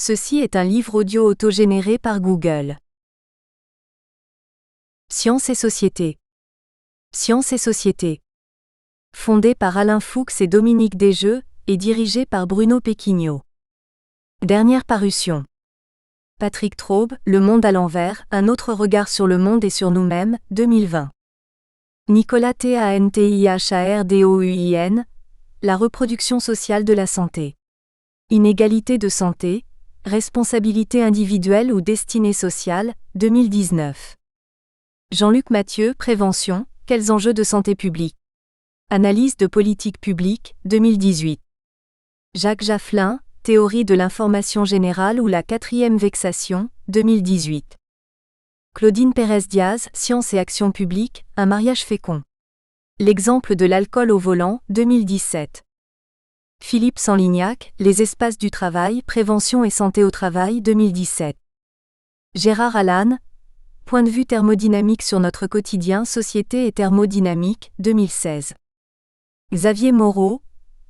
Ceci est un livre audio autogénéré par Google. Science et société. Science et société. Fondé par Alain Fuchs et Dominique Desjeux, et dirigé par Bruno Pequignot. Dernière parution. Patrick Traub, Le monde à l'envers, un autre regard sur le monde et sur nous-mêmes, 2020. Nicolas Tanthiardouin, La reproduction sociale de la santé. Inégalité de santé, responsabilité individuelle ou destinée sociale, 2019. Jean-Luc Mathieu, Prévention, quels enjeux de santé publique. Analyse de politique publique, 2018. Jacques Jaffelin, Théorie de l'information générale ou la quatrième vexation, 2018. Claudine Pérez-Diaz, Science et action publique, un mariage fécond. L'exemple de l'alcool au volant, 2017. Philippe Sanlignac, Les espaces du travail, prévention et santé au travail, 2017. Gérard Allan, Point de vue thermodynamique sur notre quotidien, société et thermodynamique, 2016. Xavier Moreau,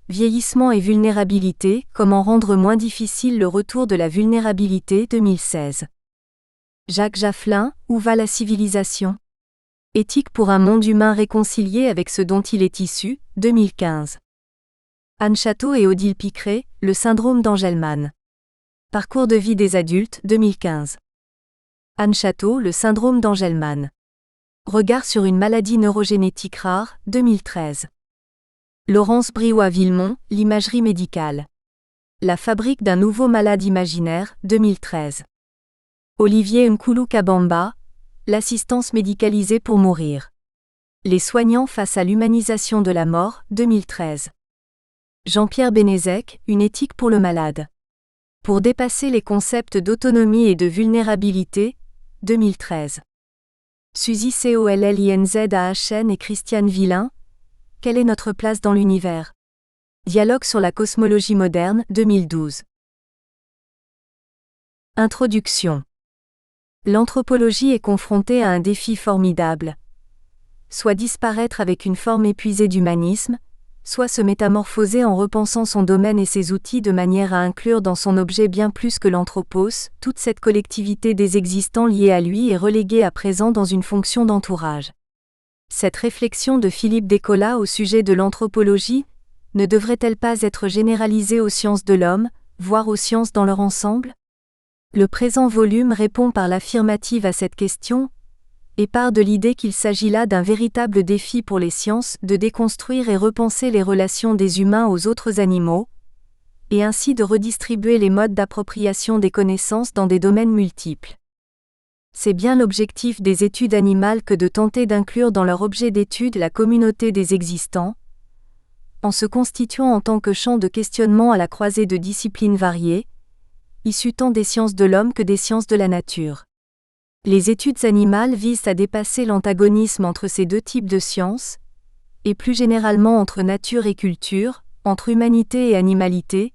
Vieillissement et vulnérabilité, comment rendre moins difficile le retour de la vulnérabilité, 2016. Jacques Jaffelin, Où va la civilisation ? Éthique pour un monde humain réconcilié avec ce dont il est issu, 2015. Anne Château et Odile Picret, Le syndrome d'Angelman. Parcours de vie des adultes, 2015. Anne Château, Le syndrome d'Angelman. Regard sur une maladie neurogénétique rare, 2013. Laurence Briouat-Villemont, L'imagerie médicale. La fabrique d'un nouveau malade imaginaire, 2013. Olivier Nkulu Kabamba, L'assistance médicalisée pour mourir. Les soignants face à l'humanisation de la mort, 2013. Jean-Pierre Bénézek, Une éthique pour le malade. Pour dépasser les concepts d'autonomie et de vulnérabilité, 2013. Suzy Collinzahn et Christiane Villain, Quelle est notre place dans l'univers ? Dialogue sur la cosmologie moderne, 2012. Introduction. L'anthropologie est confrontée à un défi formidable. Soit disparaître avec une forme épuisée d'humanisme, soit se métamorphoser en repensant son domaine et ses outils de manière à inclure dans son objet bien plus que l'anthropos, toute cette collectivité des existants liés à lui et reléguée à présent dans une fonction d'entourage. Cette réflexion de Philippe Descola au sujet de l'anthropologie ne devrait-elle pas être généralisée aux sciences de l'homme, voire aux sciences dans leur ensemble ? Le présent volume répond par l'affirmative à cette question, et part de l'idée qu'il s'agit là d'un véritable défi pour les sciences de déconstruire et repenser les relations des humains aux autres animaux, et ainsi de redistribuer les modes d'appropriation des connaissances dans des domaines multiples. C'est bien l'objectif des études animales que de tenter d'inclure dans leur objet d'étude la communauté des existants, en se constituant en tant que champ de questionnement à la croisée de disciplines variées, issues tant des sciences de l'homme que des sciences de la nature. Les études animales visent à dépasser l'antagonisme entre ces deux types de sciences, et plus généralement entre nature et culture, entre humanité et animalité,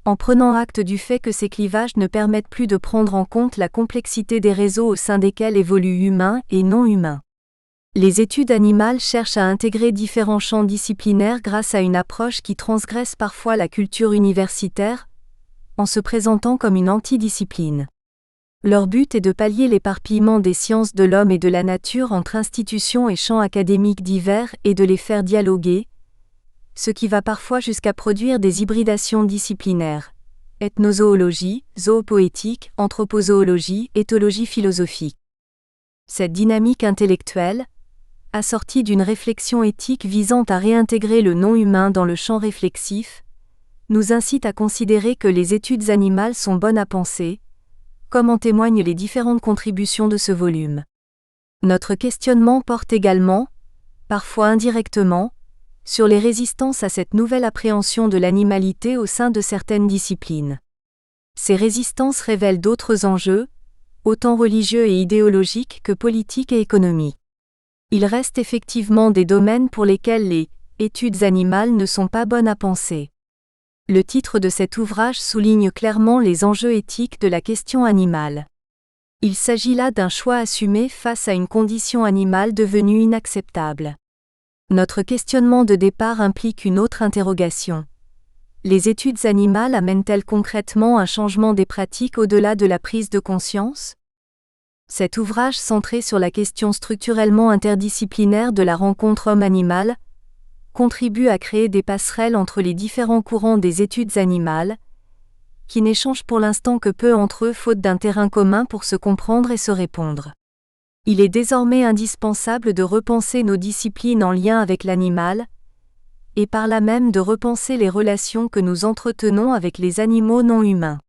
en prenant acte du fait que ces clivages ne permettent plus de prendre en compte la complexité des réseaux au sein desquels évoluent humains et non humains. Les études animales cherchent à intégrer différents champs disciplinaires grâce à une approche qui transgresse parfois la culture universitaire, en se présentant comme une antidiscipline. Leur but est de pallier l'éparpillement des sciences de l'homme et de la nature entre institutions et champs académiques divers et de les faire dialoguer, ce qui va parfois jusqu'à produire des hybridations disciplinaires. Ethnozoologie, zoopoétique, anthropozoologie, éthologie philosophique. Cette dynamique intellectuelle, assortie d'une réflexion éthique visant à réintégrer le non-humain dans le champ réflexif, nous incite à considérer que les études animales sont bonnes à penser, comme en témoignent les différentes contributions de ce volume. Notre questionnement porte également, parfois indirectement, sur les résistances à cette nouvelle appréhension de l'animalité au sein de certaines disciplines. Ces résistances révèlent d'autres enjeux, autant religieux et idéologiques que politiques et économiques. Il reste effectivement des domaines pour lesquels les études animales ne sont pas bonnes à penser. Le titre de cet ouvrage souligne clairement les enjeux éthiques de la question animale. Il s'agit là d'un choix assumé face à une condition animale devenue inacceptable. Notre questionnement de départ implique une autre interrogation. Les études animales amènent-elles concrètement un changement des pratiques au-delà de la prise de conscience? Cet ouvrage centré sur la question structurellement interdisciplinaire de la rencontre homme-animal contribue à créer des passerelles entre les différents courants des études animales, qui n'échangent pour l'instant que peu entre eux faute d'un terrain commun pour se comprendre et se répondre. Il est désormais indispensable de repenser nos disciplines en lien avec l'animal, et par là même de repenser les relations que nous entretenons avec les animaux non humains.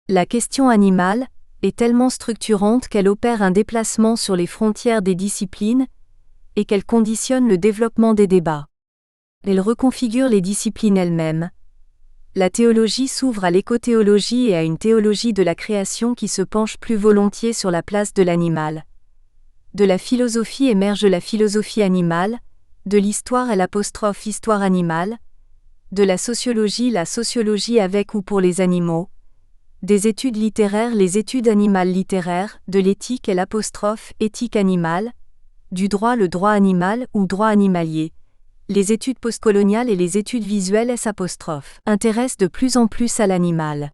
La question animale est tellement structurante qu'elle opère un déplacement sur les frontières des disciplines, et qu'elle conditionne le développement des débats. Elle reconfigure les disciplines elles-mêmes. La théologie s'ouvre à l'écothéologie et à une théologie de la création qui se penche plus volontiers sur la place de l'animal. De la philosophie émerge la philosophie animale, de l'histoire et l'apostrophe histoire animale, de la sociologie avec ou pour les animaux, des études littéraires les études animales littéraires, de l'éthique et l'apostrophe éthique animale, du droit le droit animal ou droit animalier. Les études postcoloniales et les études visuelles intéressent de plus en plus à l'animal.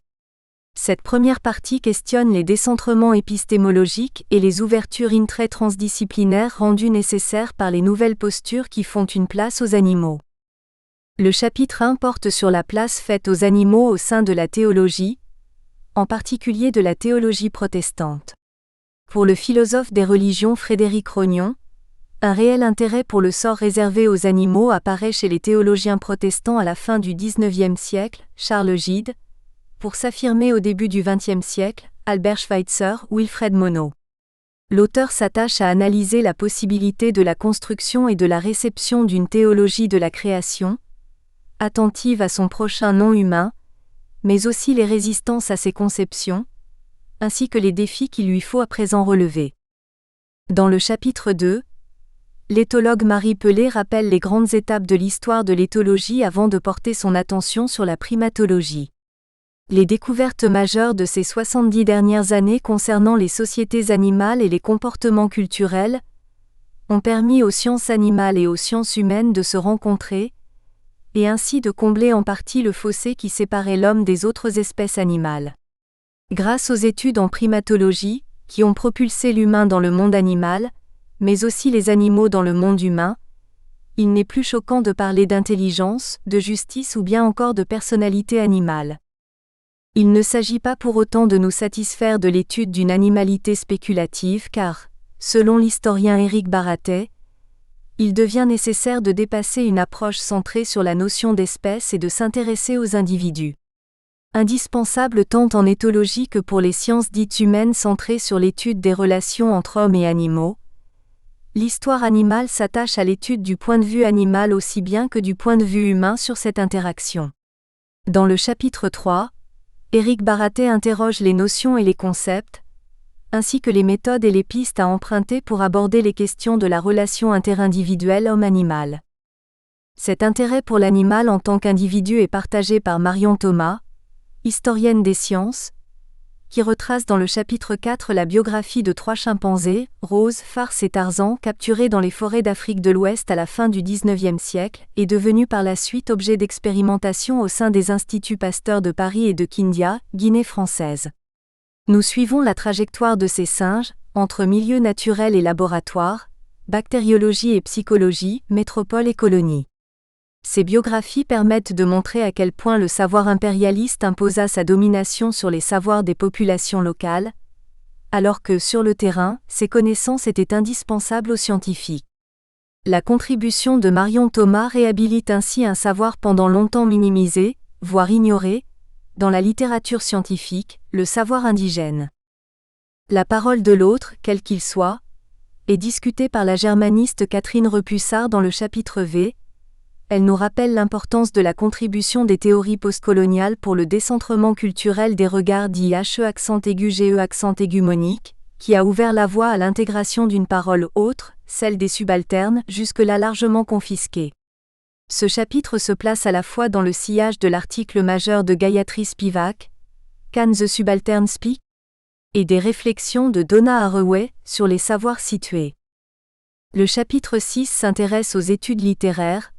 Cette première partie questionne les décentrements épistémologiques et les ouvertures intra-transdisciplinaires rendues nécessaires par les nouvelles postures qui font une place aux animaux. Le chapitre 1 porte sur la place faite aux animaux au sein de la théologie, en particulier de la théologie protestante. Pour le philosophe des religions Frédéric Rognon, un réel intérêt pour le sort réservé aux animaux apparaît chez les théologiens protestants à la fin du XIXe siècle, Charles Gide, pour s'affirmer au début du XXe siècle, Albert Schweitzer ou Wilfred Monod. L'auteur s'attache à analyser la possibilité de la construction et de la réception d'une théologie de la création, attentive à son prochain non humain, mais aussi les résistances à ses conceptions, ainsi que les défis qu'il lui faut à présent relever. Dans le chapitre 2, l'éthologue Marie Pelé rappelle les grandes étapes de l'histoire de l'éthologie avant de porter son attention sur la primatologie. Les découvertes majeures de ces 70 dernières années concernant les sociétés animales et les comportements culturels ont permis aux sciences animales et aux sciences humaines de se rencontrer, et ainsi de combler en partie le fossé qui séparait l'homme des autres espèces animales. Grâce aux études en primatologie, qui ont propulsé l'humain dans le monde animal, mais aussi les animaux dans le monde humain, il n'est plus choquant de parler d'intelligence, de justice ou bien encore de personnalité animale. Il ne s'agit pas pour autant de nous satisfaire de l'étude d'une animalité spéculative car, selon l'historien Éric Baratet, il devient nécessaire de dépasser une approche centrée sur la notion d'espèce et de s'intéresser aux individus. Indispensable tant en éthologie que pour les sciences dites humaines centrées sur l'étude des relations entre hommes et animaux, l'histoire animale s'attache à l'étude du point de vue animal aussi bien que du point de vue humain sur cette interaction. Dans le chapitre 3, Éric Baratet interroge les notions et les concepts, ainsi que les méthodes et les pistes à emprunter pour aborder les questions de la relation interindividuelle homme-animal. Cet intérêt pour l'animal en tant qu'individu est partagé par Marion Thomas, historienne des sciences, qui retrace dans le chapitre 4 la biographie de 3 chimpanzés, Rose, Farce et Tarzan, capturés dans les forêts d'Afrique de l'Ouest à la fin du XIXe siècle, et devenus par la suite objet d'expérimentation au sein des instituts Pasteur de Paris et de Kindia, Guinée française. Nous suivons la trajectoire de ces singes, entre milieu naturel et laboratoire, bactériologie et psychologie, métropole et colonie. Ces biographies permettent de montrer à quel point le savoir impérialiste imposa sa domination sur les savoirs des populations locales, alors que, sur le terrain, ces connaissances étaient indispensables aux scientifiques. La contribution de Marion Thomas réhabilite ainsi un savoir pendant longtemps minimisé, voire ignoré, dans la littérature scientifique, le savoir indigène. La parole de l'autre, quel qu'il soit, est discutée par la germaniste Catherine Repussard dans le chapitre V. Elle nous rappelle l'importance de la contribution des théories postcoloniales pour le décentrement culturel des regards dits HE monique, qui a ouvert la voie à l'intégration d'une parole autre, celle des subalternes, jusque-là largement confisquée. Ce chapitre se place à la fois dans le sillage de l'article majeur de Gayatri Spivak, Can the Subaltern Speak? Et des réflexions de Donna Haraway sur les savoirs situés. Le chapitre 6 s'intéresse aux études littéraires,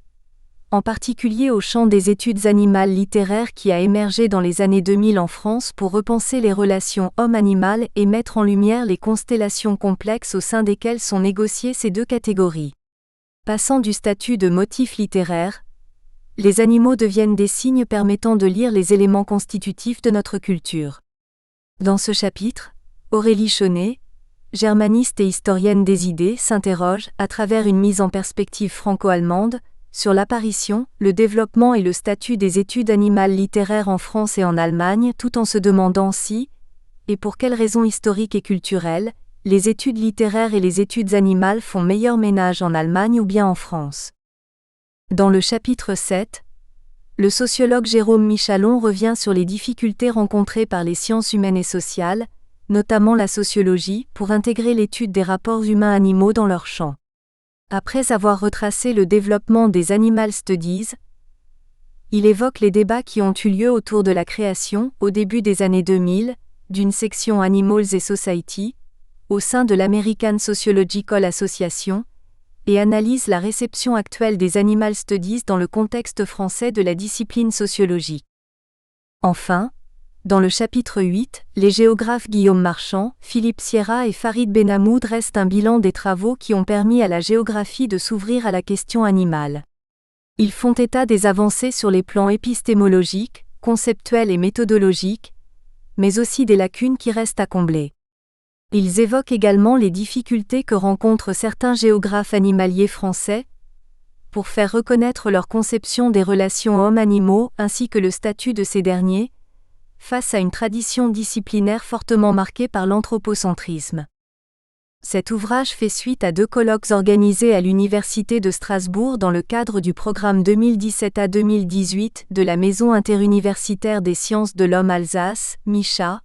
en particulier au champ des études animales littéraires qui a émergé dans les années 2000 en France pour repenser les relations homme-animal et mettre en lumière les constellations complexes au sein desquelles sont négociées ces deux catégories. Passant du statut de motif littéraire, les animaux deviennent des signes permettant de lire les éléments constitutifs de notre culture. Dans ce chapitre, Aurélie Chaunet, germaniste et historienne des idées, s'interroge, à travers une mise en perspective franco-allemande, sur l'apparition, le développement et le statut des études animales littéraires en France et en Allemagne, tout en se demandant si, et pour quelles raisons historiques et culturelles, les études littéraires et les études animales font meilleur ménage en Allemagne ou bien en France. Dans le chapitre 7, le sociologue Jérôme Michalon revient sur les difficultés rencontrées par les sciences humaines et sociales, notamment la sociologie, pour intégrer l'étude des rapports humains-animaux dans leur champ. Après avoir retracé le développement des Animal Studies, il évoque les débats qui ont eu lieu autour de la création, au début des années 2000, d'une section Animals et Society, au sein de l'American Sociological Association, et analyse la réception actuelle des Animal Studies dans le contexte français de la discipline sociologique. Enfin, dans le chapitre 8, les géographes Guillaume Marchand, Philippe Sierra et Farid Benhamou dressent un bilan des travaux qui ont permis à la géographie de s'ouvrir à la question animale. Ils font état des avancées sur les plans épistémologiques, conceptuels et méthodologiques, mais aussi des lacunes qui restent à combler. Ils évoquent également les difficultés que rencontrent certains géographes animaliers français pour faire reconnaître leur conception des relations hommes-animaux ainsi que le statut de ces derniers, face à une tradition disciplinaire fortement marquée par l'anthropocentrisme. Cet ouvrage fait suite à 2 colloques organisés à l'Université de Strasbourg dans le cadre du programme 2017 à 2018 de la Maison interuniversitaire des sciences de l'homme Alsace, MICHA,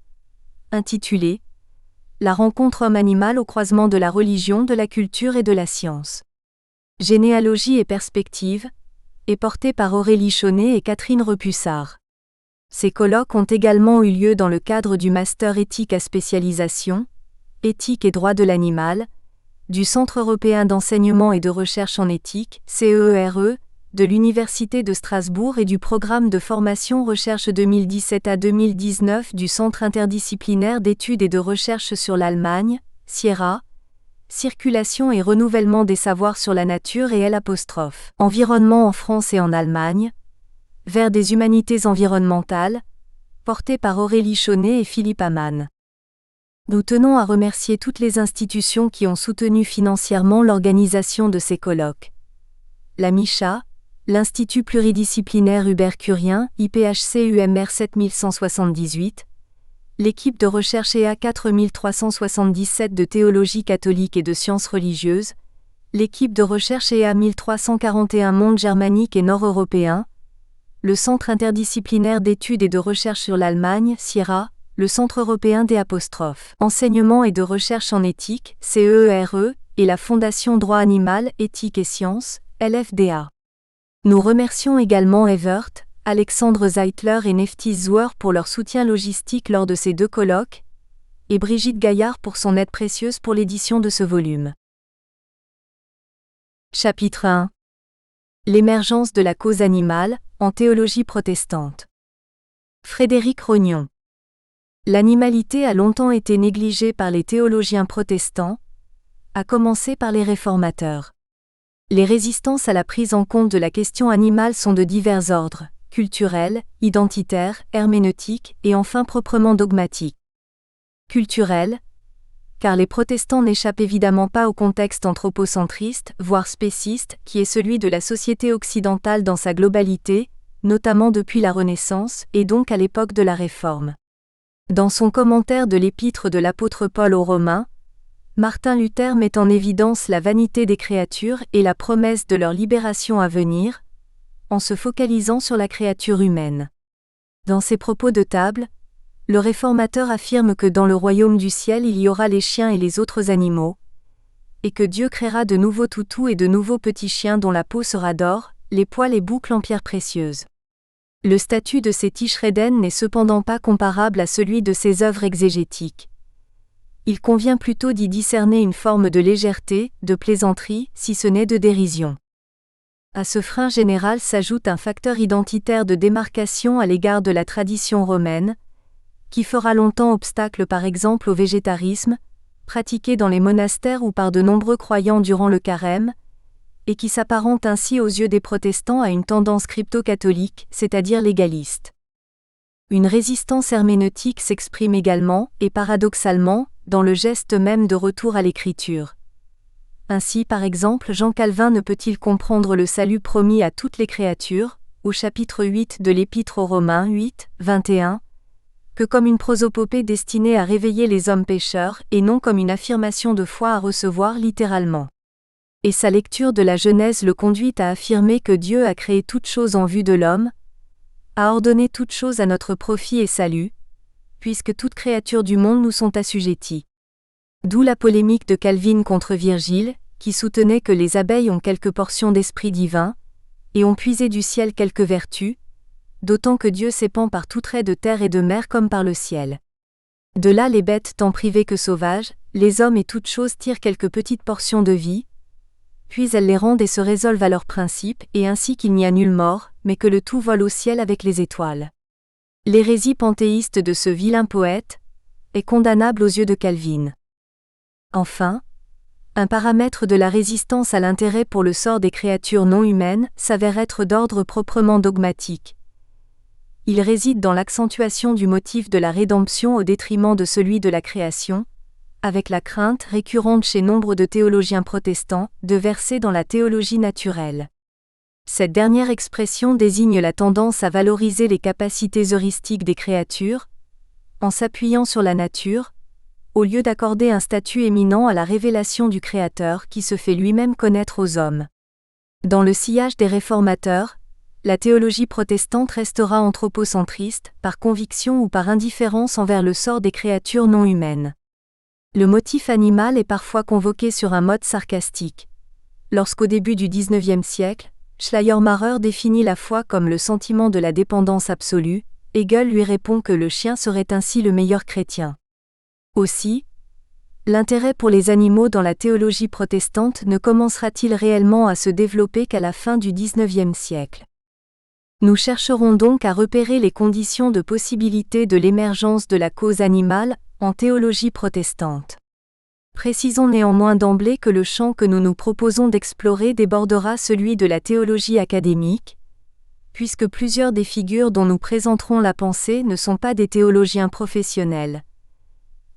intitulé « La rencontre homme-animal au croisement de la religion, de la culture et de la science. Généalogie et perspective » est porté par Aurélie Chaunet et Catherine Repussard. Ces colloques ont également eu lieu dans le cadre du Master éthique à spécialisation, éthique et droit de l'animal, du Centre européen d'enseignement et de recherche en éthique, CEERE, de l'Université de Strasbourg et du programme de formation recherche 2017 à 2019 du Centre interdisciplinaire d'études et de recherche sur l'Allemagne, Sierra, circulation et renouvellement des savoirs sur la nature et L', environnement en France et en Allemagne, vers des humanités environnementales, porté par Aurélie Chaunet et Philippe Amann. Nous tenons à remercier toutes les institutions qui ont soutenu financièrement l'organisation de ces colloques. La MICHA, l'Institut pluridisciplinaire Hubert Curien, IPHC UMR 7178, l'équipe de recherche EA 4377 de théologie catholique et de sciences religieuses, l'équipe de recherche EA 1341 monde germanique et nord-européen, le Centre interdisciplinaire d'études et de recherche sur l'Allemagne, Sierra, le Centre européen des enseignement et de recherche en éthique, CEERE, et la Fondation Droit Animal, Éthique et Sciences, LFDA. Nous remercions également Evert, Alexandre Zeitler et Neftis Zouer pour leur soutien logistique lors de ces 2 colloques, et Brigitte Gaillard pour son aide précieuse pour l'édition de ce volume. Chapitre 1. L'émergence de la cause animale, en théologie protestante. Frédéric Rognon. L'animalité a longtemps été négligée par les théologiens protestants, à commencer par les réformateurs. Les résistances à la prise en compte de la question animale sont de divers ordres, culturels, identitaires, herméneutiques et enfin proprement dogmatiques. Culturels, car les protestants n'échappent évidemment pas au contexte anthropocentriste, voire spéciste, qui est celui de la société occidentale dans sa globalité, notamment depuis la Renaissance, et donc à l'époque de la Réforme. Dans son commentaire de l'épître de l'apôtre Paul aux Romains, Martin Luther met en évidence la vanité des créatures et la promesse de leur libération à venir, en se focalisant sur la créature humaine. Dans ses propos de table, le réformateur affirme que dans le royaume du ciel il y aura les chiens et les autres animaux, et que Dieu créera de nouveaux toutous et de nouveaux petits chiens dont la peau sera d'or, les poils et boucles en pierre précieuse. Le statut de ces Tischreden n'est cependant pas comparable à celui de ses œuvres exégétiques. Il convient plutôt d'y discerner une forme de légèreté, de plaisanterie, si ce n'est de dérision. À ce frein général s'ajoute un facteur identitaire de démarcation à l'égard de la tradition romaine, qui fera longtemps obstacle par exemple au végétarisme, pratiqué dans les monastères ou par de nombreux croyants durant le carême, et qui s'apparente ainsi aux yeux des protestants à une tendance crypto-catholique, c'est-à-dire légaliste. Une résistance herméneutique s'exprime également, et paradoxalement, dans le geste même de retour à l'écriture. Ainsi par exemple Jean Calvin ne peut-il comprendre le salut promis à toutes les créatures, au chapitre 8 de l'Épître aux Romains 8, 21, que comme une prosopopée destinée à réveiller les hommes pécheurs et non comme une affirmation de foi à recevoir littéralement. Et sa lecture de la Genèse le conduit à affirmer que Dieu a créé toutes choses en vue de l'homme, a ordonné toutes choses à notre profit et salut, puisque toutes créatures du monde nous sont assujetties. D'où la polémique de Calvin contre Virgile, qui soutenait que les abeilles ont quelques portions d'esprit divin, et ont puisé du ciel quelques vertus, d'autant que Dieu s'épand par tout trait de terre et de mer comme par le ciel. De là les bêtes tant privées que sauvages, les hommes et toutes choses tirent quelques petites portions de vie, puis elles les rendent et se résolvent à leurs principes, et ainsi qu'il n'y a nulle mort, mais que le tout vole au ciel avec les étoiles. L'hérésie panthéiste de ce vilain poète est condamnable aux yeux de Calvin. Enfin, un paramètre de la résistance à l'intérêt pour le sort des créatures non humaines s'avère être d'ordre proprement dogmatique. Il réside dans l'accentuation du motif de la rédemption au détriment de celui de la création, avec la crainte récurrente chez nombre de théologiens protestants de verser dans la théologie naturelle. Cette dernière expression désigne la tendance à valoriser les capacités heuristiques des créatures, en s'appuyant sur la nature, au lieu d'accorder un statut éminent à la révélation du Créateur qui se fait lui-même connaître aux hommes. Dans le sillage des réformateurs, la théologie protestante restera anthropocentriste, par conviction ou par indifférence envers le sort des créatures non humaines. Le motif animal est parfois convoqué sur un mode sarcastique. Lorsqu'au début du XIXe siècle, Schleiermacher définit la foi comme le sentiment de la dépendance absolue, Hegel lui répond que le chien serait ainsi le meilleur chrétien. Aussi, l'intérêt pour les animaux dans la théologie protestante ne commencera-t-il réellement à se développer qu'à la fin du XIXe siècle. Nous chercherons donc à repérer les conditions de possibilité de l'émergence de la cause animale en théologie protestante. Précisons néanmoins d'emblée que le champ que nous nous proposons d'explorer débordera celui de la théologie académique, puisque plusieurs des figures dont nous présenterons la pensée ne sont pas des théologiens professionnels.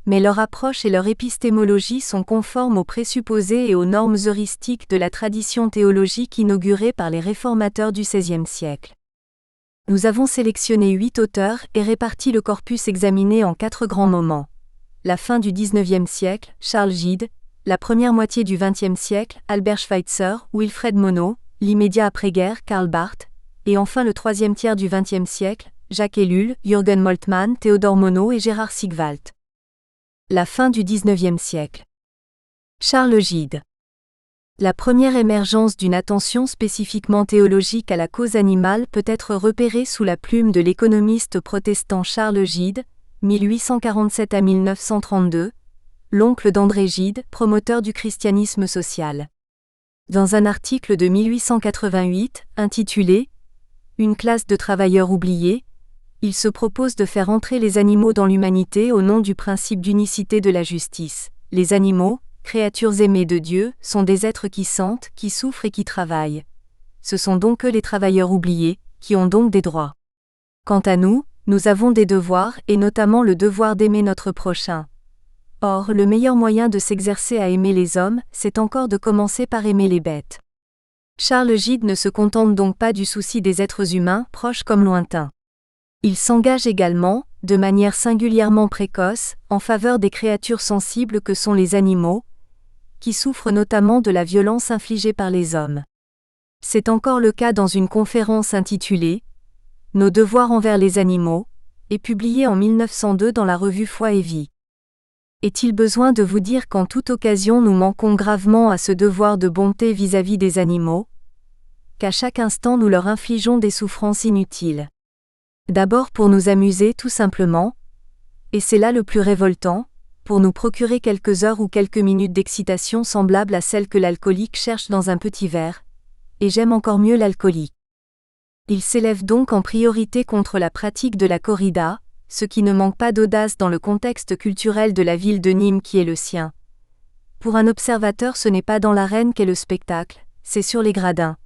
Mais leur approche et leur épistémologie sont conformes aux présupposés et aux normes heuristiques de la tradition théologique inaugurée par les réformateurs du XVIe siècle. Nous avons sélectionné 8 auteurs et réparti le corpus examiné en 4 grands moments. La fin du XIXe siècle, Charles Gide, la première moitié du XXe siècle, Albert Schweitzer, Wilfred Monod, l'immédiat après-guerre, Karl Barth, et enfin le troisième tiers du XXe siècle, Jacques Ellul, Jürgen Moltmann, Théodore Monod et Gérard Sigwald. La fin du XIXe siècle. Charles Gide. La première émergence d'une attention spécifiquement théologique à la cause animale peut être repérée sous la plume de l'économiste protestant Charles Gide, 1847 à 1932, l'oncle d'André Gide, promoteur du christianisme social. Dans un article de 1888, intitulé « Une classe de travailleurs oubliés », il se propose de faire entrer les animaux dans l'humanité au nom du principe d'unicité de la justice. Les animaux, créatures aimées de Dieu, sont des êtres qui sentent, qui souffrent et qui travaillent. Ce sont donc eux les travailleurs oubliés, qui ont donc des droits. Quant à nous, nous avons des devoirs et notamment le devoir d'aimer notre prochain. Or, le meilleur moyen de s'exercer à aimer les hommes, c'est encore de commencer par aimer les bêtes. Charles Gide ne se contente donc pas du souci des êtres humains, proches comme lointains. Il s'engage également, de manière singulièrement précoce, en faveur des créatures sensibles que sont les animaux, qui souffrent notamment de la violence infligée par les hommes. C'est encore le cas dans une conférence intitulée « Nos devoirs envers les animaux » et publiée en 1902 dans la revue Foi et Vie. Est-il besoin de vous dire qu'en toute occasion nous manquons gravement à ce devoir de bonté vis-à-vis des animaux, qu'à chaque instant nous leur infligeons des souffrances inutiles. D'abord pour nous amuser tout simplement, et c'est là le plus révoltant, pour nous procurer quelques heures ou quelques minutes d'excitation semblable à celle que l'alcoolique cherche dans un petit verre, et j'aime encore mieux l'alcoolique. Il s'élève donc en priorité contre la pratique de la corrida, ce qui ne manque pas d'audace dans le contexte culturel de la ville de Nîmes qui est le sien. Pour un observateur, ce n'est pas dans l'arène qu'est le spectacle, c'est sur les gradins.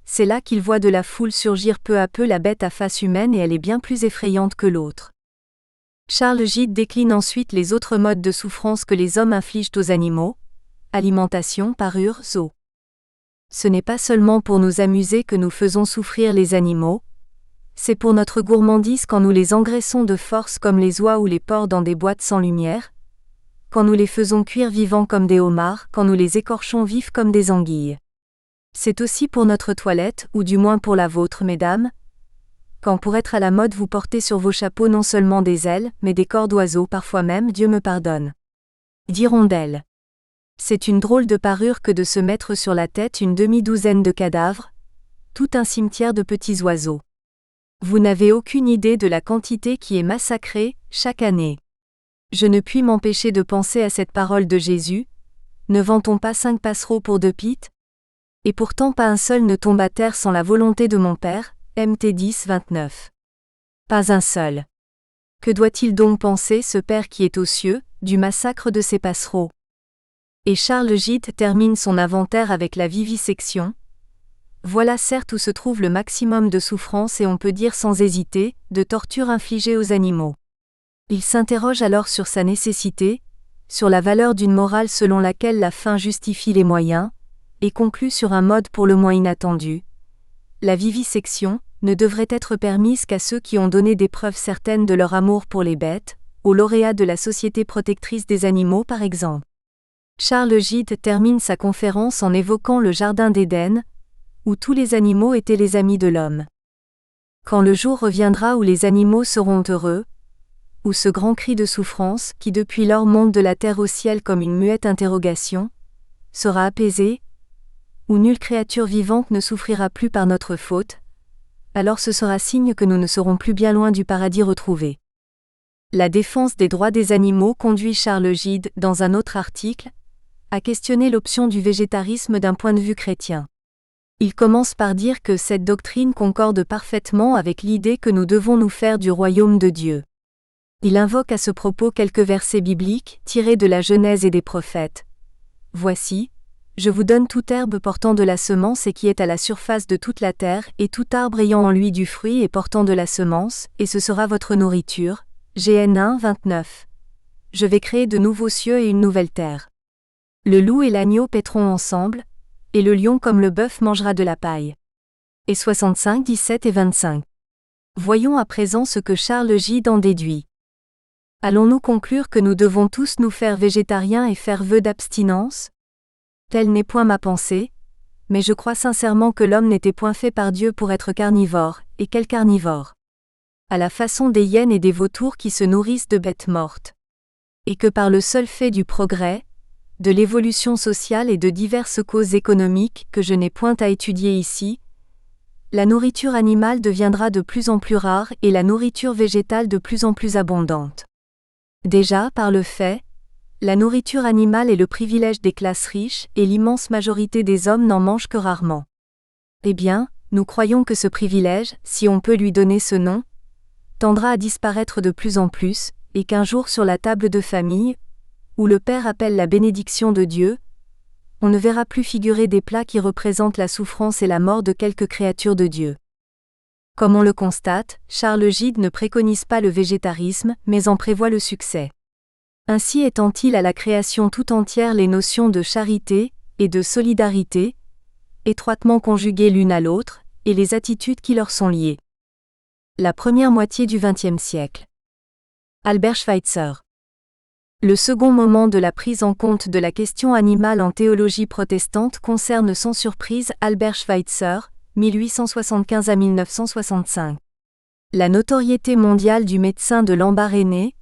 C'est là qu'il voit de la foule surgir peu à peu la bête à face humaine et elle est bien plus effrayante que l'autre. Charles Gide décline ensuite les autres modes de souffrance que les hommes infligent aux animaux: alimentation, parure, zoo. Ce n'est pas seulement pour nous amuser que nous faisons souffrir les animaux, c'est pour notre gourmandise quand nous les engraissons de force comme les oies ou les porcs dans des boîtes sans lumière, quand nous les faisons cuire vivants comme des homards, quand nous les écorchons vifs comme des anguilles. C'est aussi pour notre toilette, ou du moins pour la vôtre, mesdames, quand pour être à la mode vous portez sur vos chapeaux non seulement des ailes, mais des corps d'oiseaux, parfois même, Dieu me pardonne, d'hirondelles. C'est une drôle de parure que de se mettre sur la tête une demi-douzaine de cadavres, tout un cimetière de petits oiseaux. Vous n'avez aucune idée de la quantité qui est massacrée, chaque année. Je ne puis m'empêcher de penser à cette parole de Jésus: ne vend-on pas 5 passereaux pour 2 pites? Et pourtant pas un seul ne tombe à terre sans la volonté de mon Père, Mt 10, 29. Pas un seul. Que doit-il donc penser ce Père qui est aux cieux, du massacre de ces passereaux? Et Charles Gide termine son inventaire avec la vivisection. Voilà certes où se trouve le maximum de souffrance et on peut dire sans hésiter, de torture infligée aux animaux. Il s'interroge alors sur sa nécessité, sur la valeur d'une morale selon laquelle la fin justifie les moyens, et conclut sur un mode pour le moins inattendu. La vivisection ne devrait être permise qu'à ceux qui ont donné des preuves certaines de leur amour pour les bêtes, aux lauréats de la Société protectrice des animaux par exemple. Charles Gide termine sa conférence en évoquant le Jardin d'Éden, où tous les animaux étaient les amis de l'homme. Quand le jour reviendra où les animaux seront heureux, où ce grand cri de souffrance, qui depuis lors monte de la terre au ciel comme une muette interrogation, sera apaisé, où nulle créature vivante ne souffrira plus par notre faute, alors ce sera signe que nous ne serons plus bien loin du paradis retrouvé. La défense des droits des animaux conduit Charles Gide, dans un autre article, à questionner l'option du végétarisme d'un point de vue chrétien. Il commence par dire que cette doctrine concorde parfaitement avec l'idée que nous devons nous faire du royaume de Dieu. Il invoque à ce propos quelques versets bibliques, tirés de la Genèse et des prophètes. Voici: je vous donne toute herbe portant de la semence et qui est à la surface de toute la terre, et tout arbre ayant en lui du fruit et portant de la semence, et ce sera votre nourriture. GN 1, 29. Je vais créer de nouveaux cieux et une nouvelle terre. Le loup et l'agneau paîtront ensemble, et le lion comme le bœuf mangera de la paille. Et 65, 17 et 25. Voyons à présent ce que Charles Gide en déduit. Allons-nous conclure que nous devons tous nous faire végétariens et faire vœu d'abstinence? Telle n'est point ma pensée, mais je crois sincèrement que l'homme n'était point fait par Dieu pour être carnivore, et quel carnivore? À la façon des hyènes et des vautours qui se nourrissent de bêtes mortes. Et que par le seul fait du progrès, de l'évolution sociale et de diverses causes économiques que je n'ai point à étudier ici, la nourriture animale deviendra de plus en plus rare et la nourriture végétale de plus en plus abondante. Déjà, par le fait, la nourriture animale est le privilège des classes riches et l'immense majorité des hommes n'en mangent que rarement. Eh bien, nous croyons que ce privilège, si on peut lui donner ce nom, tendra à disparaître de plus en plus, et qu'un jour sur la table de famille, où le Père appelle la bénédiction de Dieu, on ne verra plus figurer des plats qui représentent la souffrance et la mort de quelques créatures de Dieu. Comme on le constate, Charles Gide ne préconise pas le végétarisme, mais en prévoit le succès. Ainsi étend-il à la création tout entière les notions de charité et de solidarité, étroitement conjuguées l'une à l'autre, et les attitudes qui leur sont liées. La première moitié du XXe siècle. Albert Schweitzer. Le second moment de la prise en compte de la question animale en théologie protestante concerne sans surprise Albert Schweitzer, 1875 à 1965. La notoriété mondiale du médecin de Lambaréné,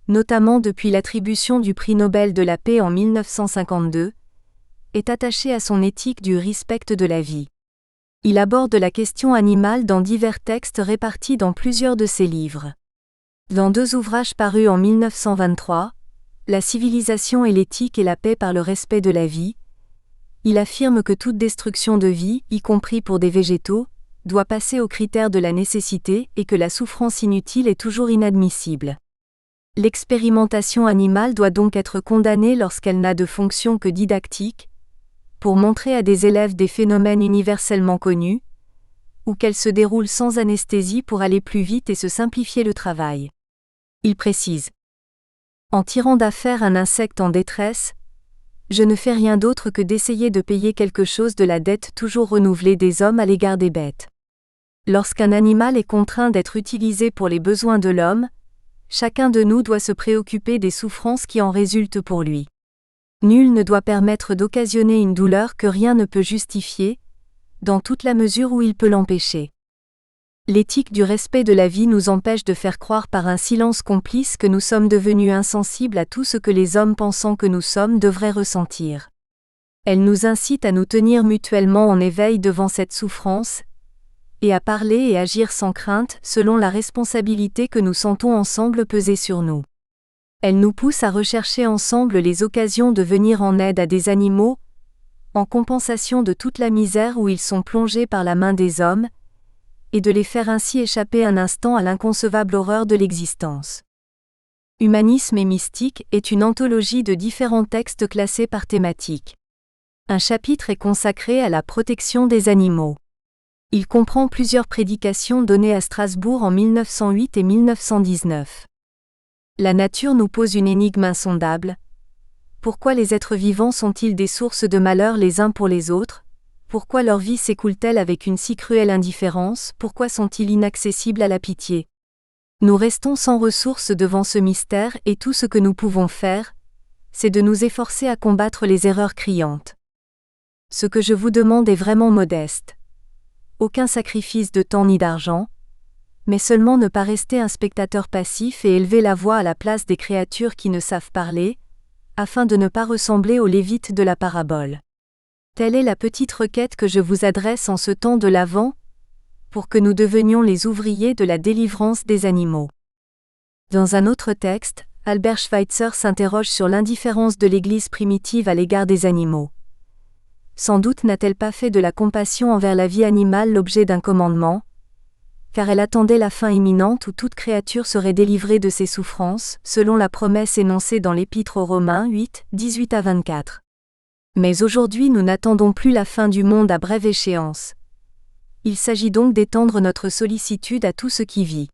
notamment depuis l'attribution du prix Nobel de la paix en 1952, est attachée à son éthique du respect de la vie. Il aborde la question animale dans divers textes répartis dans plusieurs de ses livres. Dans 2 ouvrages parus en 1923, La civilisation et l'éthique et la paix par le respect de la vie, Il affirme que toute destruction de vie, y compris pour des végétaux, doit passer au critère de la nécessité et que la souffrance inutile est toujours inadmissible. L'expérimentation animale doit donc être condamnée lorsqu'elle n'a de fonction que didactique, pour montrer à des élèves des phénomènes universellement connus, ou qu'elle se déroule sans anesthésie pour aller plus vite et se simplifier le travail. Il précise. En tirant d'affaire un insecte en détresse, je ne fais rien d'autre que d'essayer de payer quelque chose de la dette toujours renouvelée des hommes à l'égard des bêtes. Lorsqu'un animal est contraint d'être utilisé pour les besoins de l'homme, chacun de nous doit se préoccuper des souffrances qui en résultent pour lui. Nul ne doit permettre d'occasionner une douleur que rien ne peut justifier, dans toute la mesure où il peut l'empêcher. L'éthique du respect de la vie nous empêche de faire croire par un silence complice que nous sommes devenus insensibles à tout ce que les hommes pensant que nous sommes devraient ressentir. Elle nous incite à nous tenir mutuellement en éveil devant cette souffrance, et à parler et agir sans crainte selon la responsabilité que nous sentons ensemble peser sur nous. Elle nous pousse à rechercher ensemble les occasions de venir en aide à des animaux, en compensation de toute la misère où ils sont plongés par la main des hommes, et de les faire ainsi échapper un instant à l'inconcevable horreur de l'existence. Humanisme et mystique est une anthologie de différents textes classés par thématique. Un chapitre est consacré à la protection des animaux. Il comprend plusieurs prédications données à Strasbourg en 1908 et 1919. La nature nous pose une énigme insondable. Pourquoi les êtres vivants sont-ils des sources de malheur les uns pour les autres ? Pourquoi leur vie s'écoule-t-elle avec une si cruelle indifférence ? Pourquoi sont-ils inaccessibles à la pitié ? Nous restons sans ressources devant ce mystère et tout ce que nous pouvons faire, c'est de nous efforcer à combattre les erreurs criantes. Ce que je vous demande est vraiment modeste. Aucun sacrifice de temps ni d'argent, mais seulement ne pas rester un spectateur passif et élever la voix à la place des créatures qui ne savent parler, afin de ne pas ressembler aux Lévites de la parabole. Telle est la petite requête que je vous adresse en ce temps de l'Avent, pour que nous devenions les ouvriers de la délivrance des animaux. Dans un autre texte, Albert Schweitzer s'interroge sur l'indifférence de l'Église primitive à l'égard des animaux. Sans doute n'a-t-elle pas fait de la compassion envers la vie animale l'objet d'un commandement, car elle attendait la fin imminente où toute créature serait délivrée de ses souffrances, selon la promesse énoncée dans l'Épître aux Romains 8, 18-24. Mais aujourd'hui nous n'attendons plus la fin du monde à brève échéance. Il s'agit donc d'étendre notre sollicitude à tout ce qui vit.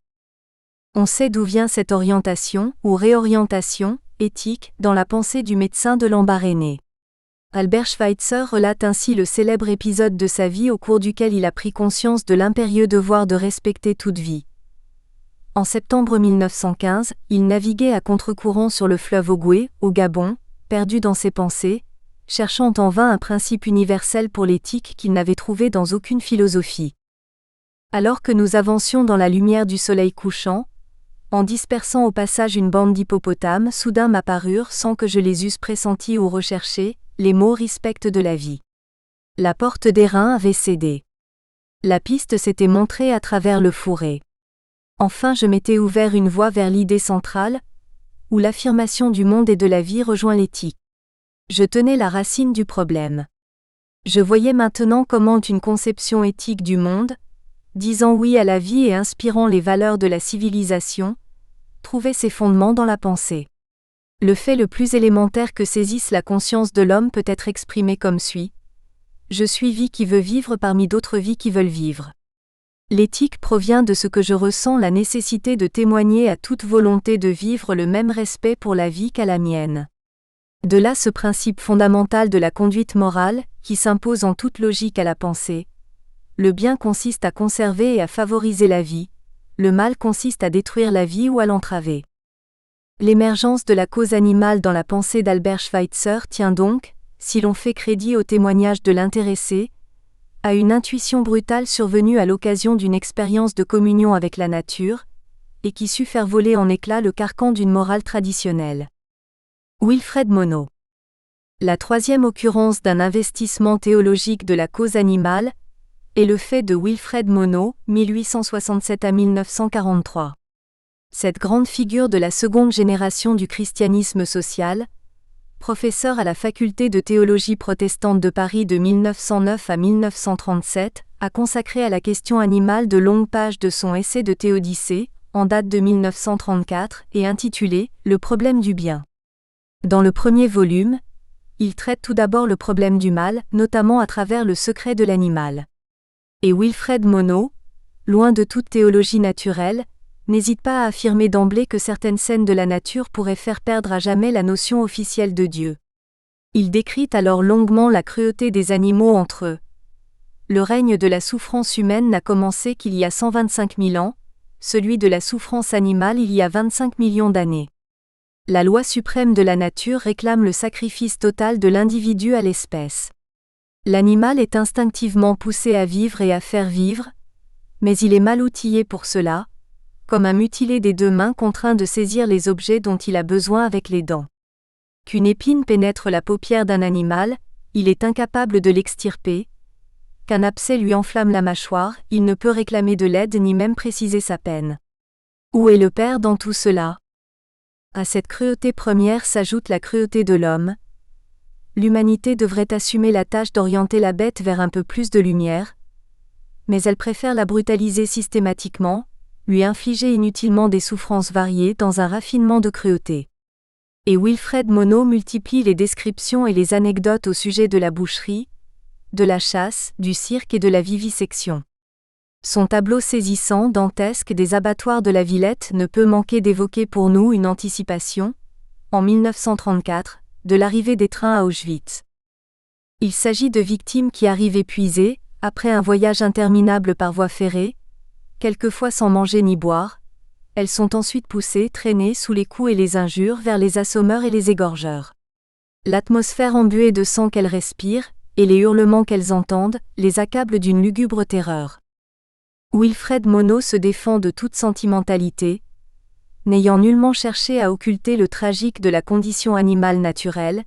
On sait d'où vient cette orientation, ou réorientation, éthique, dans la pensée du médecin de Lambaréné. Albert Schweitzer relate ainsi le célèbre épisode de sa vie au cours duquel il a pris conscience de l'impérieux devoir de respecter toute vie. En septembre 1915, il naviguait à contre-courant sur le fleuve Ogooué, au Gabon, perdu dans ses pensées, cherchant en vain un principe universel pour l'éthique qu'il n'avait trouvé dans aucune philosophie. Alors que nous avancions dans la lumière du soleil couchant, en dispersant au passage une bande d'hippopotames, soudain m'apparurent, sans que je les eusse pressentis ou recherchés, les mots respect de la vie. La porte d'airain avait cédé. La piste s'était montrée à travers le fourré. Enfin je m'étais ouvert une voie vers l'idée centrale, où l'affirmation du monde et de la vie rejoint l'éthique. Je tenais la racine du problème. Je voyais maintenant comment une conception éthique du monde, disant oui à la vie et inspirant les valeurs de la civilisation, trouvait ses fondements dans la pensée. Le fait le plus élémentaire que saisisse la conscience de l'homme peut être exprimé comme suit. Je suis vie qui veut vivre parmi d'autres vies qui veulent vivre. L'éthique provient de ce que je ressens la nécessité de témoigner à toute volonté de vivre le même respect pour la vie qu'à la mienne. De là ce principe fondamental de la conduite morale, qui s'impose en toute logique à la pensée. Le bien consiste à conserver et à favoriser la vie, le mal consiste à détruire la vie ou à l'entraver. L'émergence de la cause animale dans la pensée d'Albert Schweitzer tient donc, si l'on fait crédit au témoignage de l'intéressé, à une intuition brutale survenue à l'occasion d'une expérience de communion avec la nature, et qui sut faire voler en éclats le carcan d'une morale traditionnelle. Wilfred Monod. La troisième occurrence d'un investissement théologique de la cause animale est le fait de Wilfred Monod, 1867 à 1943. Cette grande figure de la seconde génération du christianisme social, professeur à la faculté de théologie protestante de Paris de 1909 à 1937, a consacré à la question animale de longues pages de son essai de théodicée, en date de 1934, et intitulé « Le problème du bien ». Dans le premier volume, il traite tout d'abord le problème du mal, notamment à travers le secret de l'animal. Et Wilfred Monod, loin de toute théologie naturelle, n'hésite pas à affirmer d'emblée que certaines scènes de la nature pourraient faire perdre à jamais la notion officielle de Dieu. Il décrit alors longuement la cruauté des animaux entre eux. Le règne de la souffrance humaine n'a commencé qu'il y a 125 000 ans, celui de la souffrance animale il y a 25 millions d'années. La loi suprême de la nature réclame le sacrifice total de l'individu à l'espèce. L'animal est instinctivement poussé à vivre et à faire vivre, mais il est mal outillé pour cela, comme un mutilé des deux mains contraint de saisir les objets dont il a besoin avec les dents. Qu'une épine pénètre la paupière d'un animal, il est incapable de l'extirper. Qu'un abcès lui enflamme la mâchoire, il ne peut réclamer de l'aide ni même préciser sa peine. Où est le Père dans tout cela ? À cette cruauté première s'ajoute la cruauté de l'homme. L'humanité devrait assumer la tâche d'orienter la bête vers un peu plus de lumière, mais elle préfère la brutaliser systématiquement, lui infliger inutilement des souffrances variées dans un raffinement de cruauté. Et Wilfred Monod multiplie les descriptions et les anecdotes au sujet de la boucherie, de la chasse, du cirque et de la vivisection. Son tableau saisissant, dantesque des abattoirs de la Villette ne peut manquer d'évoquer pour nous une anticipation, en 1934, de l'arrivée des trains à Auschwitz. Il s'agit de victimes qui arrivent épuisées, après un voyage interminable par voie ferrée, quelquefois sans manger ni boire. Elles sont ensuite poussées, traînées sous les coups et les injures vers les assommeurs et les égorgeurs. L'atmosphère embuée de sang qu'elles respirent, et les hurlements qu'elles entendent, les accablent d'une lugubre terreur. Wilfred Monod se défend de toute sentimentalité, n'ayant nullement cherché à occulter le tragique de la condition animale naturelle,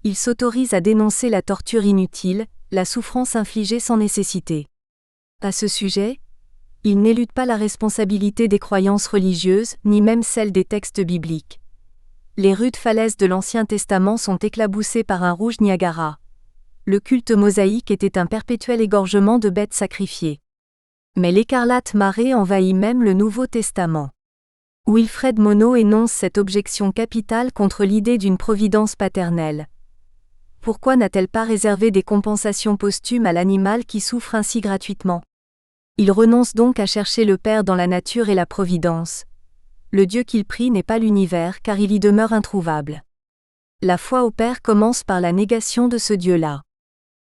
il s'autorise à dénoncer la torture inutile, la souffrance infligée sans nécessité. À ce sujet, il n'élude pas la responsabilité des croyances religieuses, ni même celle des textes bibliques. Les rudes falaises de l'Ancien Testament sont éclaboussées par un rouge Niagara. Le culte mosaïque était un perpétuel égorgement de bêtes sacrifiées. Mais l'écarlate marée envahit même le Nouveau Testament. Wilfred Monod énonce cette objection capitale contre l'idée d'une providence paternelle. Pourquoi n'a-t-elle pas réservé des compensations posthumes à l'animal qui souffre ainsi gratuitement ? Il renonce donc à chercher le Père dans la nature et la providence. Le Dieu qu'il prie n'est pas l'univers car il y demeure introuvable. La foi au Père commence par la négation de ce Dieu-là.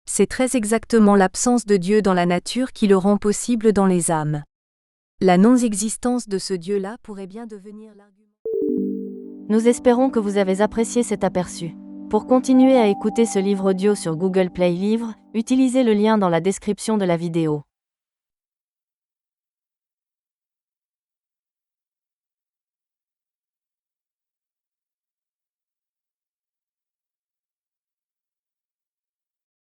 C'est très exactement l'absence de Dieu dans la nature qui le rend possible dans les âmes. La non-existence de ce Dieu-là pourrait bien devenir l'argument. Nous espérons que vous avez apprécié cet aperçu. Pour continuer à écouter ce livre audio sur Google Play Livres, utilisez le lien dans la description de la vidéo.